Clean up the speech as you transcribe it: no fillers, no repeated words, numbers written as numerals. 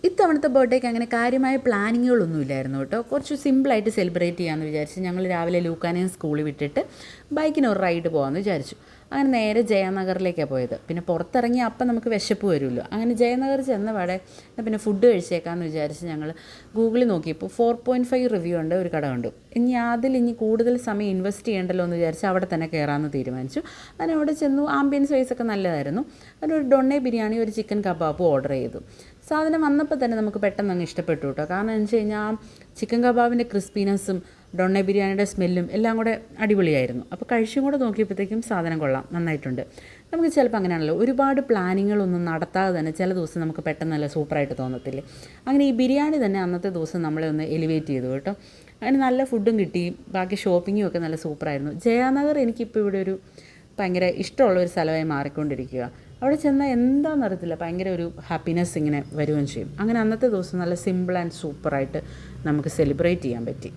ഇത്തവണത്തെ ബർത്ത്ഡേക്ക് അങ്ങനെ കാര്യമായ പ്ലാനിങ്ങുകളൊന്നും ഇല്ലായിരുന്നു കേട്ടോ. കുറച്ച് സിമ്പിളായിട്ട് സെലിബ്രേറ്റ് ചെയ്യാമെന്ന് വിചാരിച്ച് ഞങ്ങൾ രാവിലെ ലൂക്കാനെയും സ്കൂളിൽ വിട്ടിട്ട് ബൈക്കിന് ഒരു റൈഡ് പോകാമെന്ന് വിചാരിച്ചു. അങ്ങനെ നേരെ ജയനഗറിലേക്കാണ് പോയത്. പിന്നെ പുറത്തിറങ്ങി അപ്പം നമുക്ക് വിശപ്പ് വരുമല്ലോ. അങ്ങനെ ജയനഗർ ചെന്ന പാടെ പിന്നെ ഫുഡ് കഴിച്ചേക്കാമെന്ന് വിചാരിച്ച് ഞങ്ങൾ ഗൂഗിളിൽ നോക്കിയപ്പോൾ 4.5 റിവ്യൂ ഉണ്ട് ഒരു കട കണ്ടു. ഇനി കൂടുതൽ സമയം ഇൻവെസ്റ്റ് ചെയ്യേണ്ടല്ലോ എന്ന് വിചാരിച്ച് അവിടെ തന്നെ കയറാമെന്ന് തീരുമാനിച്ചു. അങ്ങനെ അവിടെ ചെന്നു. ആംബിയൻസ് വൈസൊക്കെ നല്ലതായിരുന്നു. അതിനൊരു ഡൊണ്ണെ ബിരിയാണി ഒരു ചിക്കൻ കബാബും ഓർഡർ ചെയ്തു. സാധനം വന്നപ്പോൾ തന്നെ നമുക്ക് പെട്ടെന്ന് അങ്ങ് ഇഷ്ടപ്പെട്ടു കേട്ടോ. കാരണം എന്ന് വെച്ച് കഴിഞ്ഞാൽ ചിക്കൻ കബാബിൻ്റെ ക്രിസ്പിനെസ്സും ഡൊണ്ണെ ബിരിയാണിയുടെ സ്മെല്ലും എല്ലാം കൂടെ അടിപൊളിയായിരുന്നു. അപ്പോൾ കഴിച്ചും കൂടെ നോക്കിയപ്പോഴത്തേക്കും സാധനം കൊള്ളാം, നന്നായിട്ടുണ്ട്. നമുക്ക് ചിലപ്പോൾ അങ്ങനെയാണല്ലോ, ഒരുപാട് പ്ലാനിങ്ങുകളൊന്നും നടത്താതെ തന്നെ ചില ദിവസം നമുക്ക് പെട്ടെന്ന് നല്ല സൂപ്പറായിട്ട് തോന്നത്തില്ലേ. അങ്ങനെ ഈ ബിരിയാണി തന്നെ അന്നത്തെ ദിവസം നമ്മളെ ഒന്ന് എലിവേറ്റ് ചെയ്തു കേട്ടോ. അങ്ങനെ നല്ല ഫുഡും കിട്ടി, ബാക്കി ഷോപ്പിങ്ങും ഒക്കെ നല്ല സൂപ്പറായിരുന്നു. ജയാനഗർ എനിക്കിപ്പോൾ ഇവിടെ ഒരു ഭയങ്കര ഇഷ്ടമുള്ള ഒരു സ്ഥലമായി മാറിക്കൊണ്ടിരിക്കുക. അവിടെ ചെന്നാൽ എന്താണെന്നറിയത്തില്ല, ഭയങ്കര ഒരു ഹാപ്പിനെസ് ഇങ്ങനെ വരികയും ചെയ്യും. അങ്ങനെ അന്നത്തെ ദിവസം നല്ല സിമ്പിൾ ആൻഡ് സൂപ്പറായിട്ട് നമുക്ക് സെലിബ്രേറ്റ് ചെയ്യാൻ പറ്റി.